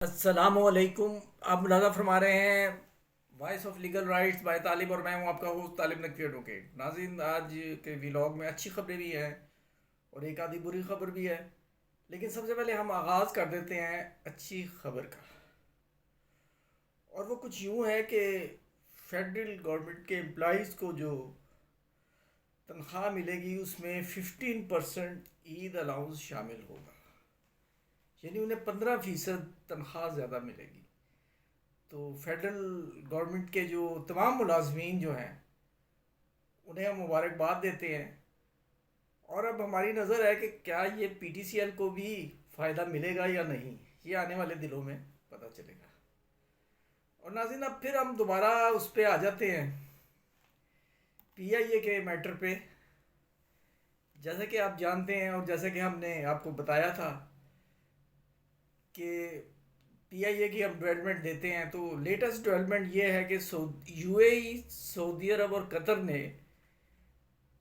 السلام علیکم. آپ ملاحظہ فرما رہے ہیں voice of legal rights by Talib, اور میں ہوں آپ کا ہوسٹ طالب نقوی ایڈوکیٹ. ناظرین، آج کے ویلاگ میں اچھی خبریں بھی ہیں اور ایک آدھی بری خبر بھی ہے، لیکن سب سے پہلے ہم آغاز کر دیتے ہیں اچھی خبر کا. اور وہ کچھ یوں ہے کہ فیڈرل گورنمنٹ کے امپلائیز کو جو تنخواہ ملے گی اس میں 15% عید الاؤنس شامل ہوگا، یعنی انہیں 15% تنخواہ زیادہ ملے گی. تو فیڈرل گورنمنٹ کے جو تمام ملازمین جو ہیں انہیں ہم مبارکباد دیتے ہیں. اور اب ہماری نظر ہے کہ کیا یہ پی ٹی سی ایل کو بھی فائدہ ملے گا یا نہیں، یہ آنے والے دنوں میں پتہ چلے گا. اور ناظرین، اب پھر ہم دوبارہ اس پہ آ جاتے ہیں، پی آئی اے کے میٹر پہ. جیسا کہ آپ جانتے ہیں اور جیسا کہ ہم نے آپ کو بتایا تھا کہ پی آئی اے کی ہم ڈیولپمنٹ دیتے ہیں، تو لیٹسٹ ڈیولپمنٹ یہ ہے کہ یو اے ای، سعودی عرب اور قطر نے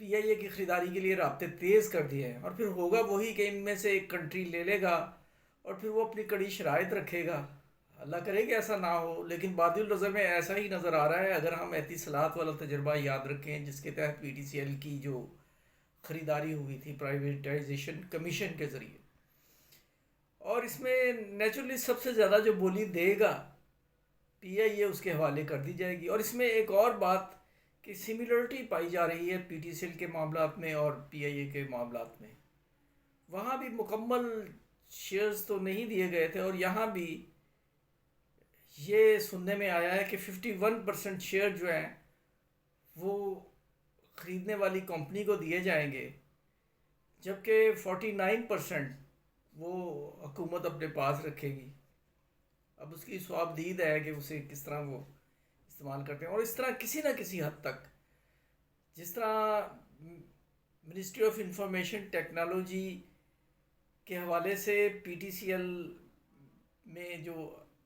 پی آئی اے کی خریداری کے لیے رابطے تیز کر دیے ہیں. اور پھر ہوگا وہی کہ ان میں سے ایک کنٹری لے لے گا اور پھر وہ اپنی کڑی شرائط رکھے گا. اللہ کرے کہ ایسا نہ ہو، لیکن بادی النظر میں ایسا ہی نظر آ رہا ہے. اگر ہم اتصالات والا تجربہ یاد رکھیں جس کے تحت پی ٹی سی ایل کی جو خریداری ہوئی تھی پرائیویٹائزیشن کمیشن کے ذریعے، اور اس میں نیچرلی سب سے زیادہ جو بولی دے گا پی آئی اے اس کے حوالے کر دی جائے گی. اور اس میں ایک اور بات کہ سملرٹی پائی جا رہی ہے پی ٹی سی ایل کے معاملات میں اور پی آئی اے کے معاملات میں. وہاں بھی مکمل شیئرز تو نہیں دیے گئے تھے، اور یہاں بھی یہ سننے میں آیا ہے کہ 51% شیئر جو ہیں وہ خریدنے والی کمپنی کو دیے جائیں گے، جبکہ 49% وہ حکومت اپنے پاس رکھے گی. اب اس کی سواب دید ہے کہ اسے کس طرح وہ استعمال کرتے ہیں. اور اس طرح کسی نہ کسی حد تک، جس طرح منسٹری آف انفارمیشن ٹیکنالوجی کے حوالے سے پی ٹی سی ایل میں جو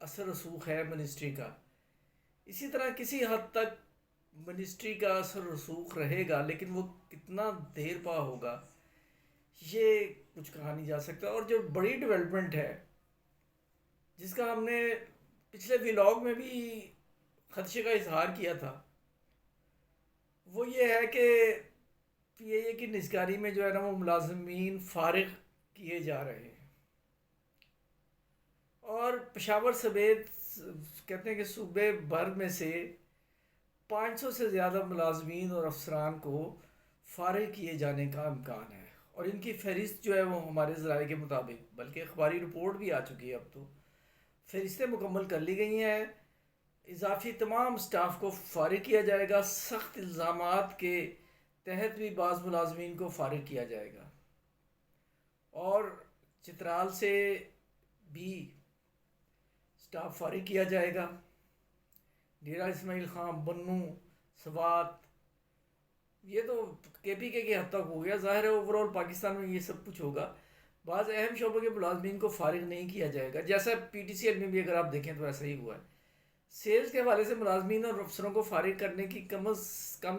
اثر رسوخ ہے منسٹری کا، اسی طرح کسی حد تک منسٹری کا اثر رسوخ رہے گا، لیکن وہ کتنا دیر پا ہوگا یہ کچھ کہا نہیں جا سکتا. اور جو بڑی ڈیولپمنٹ ہے جس کا ہم نے پچھلے ویلاگ میں بھی خدشے کا اظہار کیا تھا، وہ یہ ہے کہ پی اے اے کی نجکاری میں جو ہے نا وہ ملازمین فارغ کیے جا رہے ہیں. اور پشاور سمیت کہتے ہیں کہ صوبے بھر میں سے 500 سے زیادہ ملازمین اور افسران کو فارغ کیے جانے کا امکان ہے. اور ان کی فہرست جو ہے وہ ہمارے ذرائع کے مطابق، بلکہ اخباری رپورٹ بھی آ چکی ہے، اب تو فہرستیں مکمل کر لی گئی ہیں. اضافی تمام سٹاف کو فارغ کیا جائے گا. سخت الزامات کے تحت بھی بعض ملازمین کو فارغ کیا جائے گا. اور چترال سے بھی سٹاف فارغ کیا جائے گا. ڈیرہ اسماعیل خان، بنوں، سوات، یہ تو کے پی کے حد تک ہو گیا. ظاہر ہے اوور آل پاکستان میں یہ سب کچھ ہوگا. بعض اہم شعبوں کے ملازمین کو فارغ نہیں کیا جائے گا، جیسا پی ٹی سی ایل میں بھی اگر آپ دیکھیں تو ایسا ہی ہوا ہے. سیلز کے حوالے سے ملازمین اور افسروں کو فارغ کرنے کی کم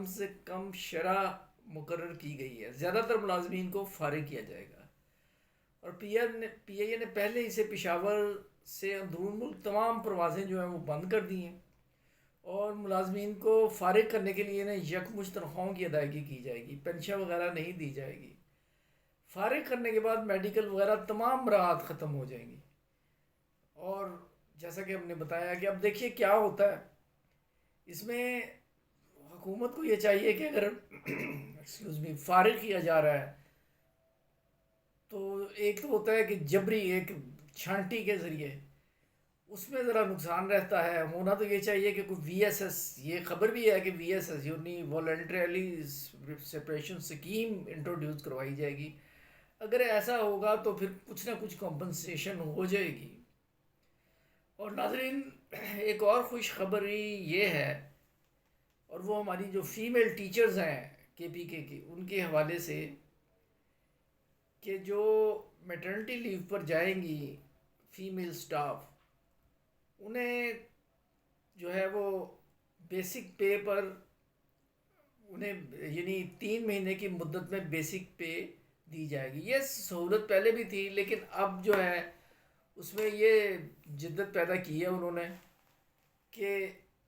سے کم شرح مقرر کی گئی ہے. زیادہ تر ملازمین کو فارغ کیا جائے گا. اور پی آئی اے نے پہلے ہی سے پشاور سے اندرون ملک تمام پروازیں جو ہیں وہ بند کر دی ہیں، اور ملازمین کو فارغ کرنے کے لیے یکمشت تنخواہوں کی ادائیگی کی جائے گی. پینشن وغیرہ نہیں دی جائے گی. فارغ کرنے کے بعد میڈیکل وغیرہ تمام مراحت ختم ہو جائیں گی. اور جیسا کہ ہم نے بتایا کہ اب دیکھیے کیا ہوتا ہے اس میں. حکومت کو یہ چاہیے کہ اگر ایکسکیوز می فارغ کیا جا رہا ہے تو ایک تو ہوتا ہے کہ جبری ایک چھانٹی کے ذریعے، اس میں ذرا نقصان رہتا ہے. ہونا تو یہ چاہیے کہ کوئی وی ایس ایس، یہ خبر بھی ہے کہ وی ایس ایس یعنی والنٹریلی سپریشن اسکیم انٹروڈیوس کروائی جائے گی. اگر ایسا ہوگا تو پھر کچھ نہ کچھ کمپنسیشن ہو جائے گی. اور ناظرین، ایک اور خوش خبری یہ ہے، اور وہ ہماری جو فیمیل ٹیچرز ہیں کے پی کے کی، ان کے حوالے سے، کہ جو میٹرنٹی لیو پر جائیں گی فیمیل سٹاف، انہیں جو ہے وہ بیسک پے پر انہیں یعنی 3 مہینے کی مدت میں بیسک پے دی جائے گی. یہ سہولت پہلے بھی تھی، لیکن اب جو ہے اس میں یہ جدت پیدا کی ہے انہوں نے کہ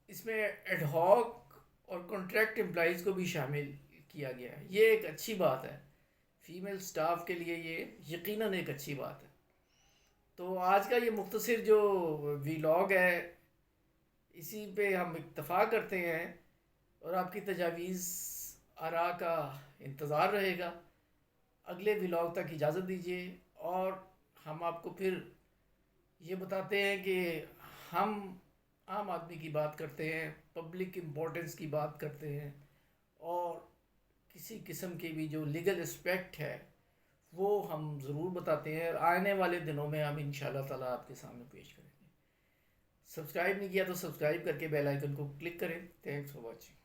اس میں ایڈ ہاک اور کانٹریکٹ امپلائیز کو بھی شامل کیا گیا ہے. یہ ایک اچھی بات ہے فیمیل سٹاف کے لیے، یہ یقیناً ایک اچھی بات ہے. تو آج کا یہ مختصر جو ویلاگ ہے اسی پہ ہم اتفاق کرتے ہیں، اور آپ کی تجاویز آراء کا انتظار رہے گا. اگلے ویلاگ تک اجازت دیجیے، اور ہم آپ کو پھر یہ بتاتے ہیں کہ ہم عام آدمی کی بات کرتے ہیں، پبلک امپورٹنس کی بات کرتے ہیں، اور کسی قسم کی بھی جو لیگل اسپیکٹ ہے وہ ہم ضرور بتاتے ہیں، اور آنے والے دنوں میں ہم انشاءاللہ تعالیٰ آپ کے سامنے پیش کریں گے. سبسکرائب نہیں کیا تو سبسکرائب کر کے بیل آئیکن کو کلک کریں. Thanks for watching.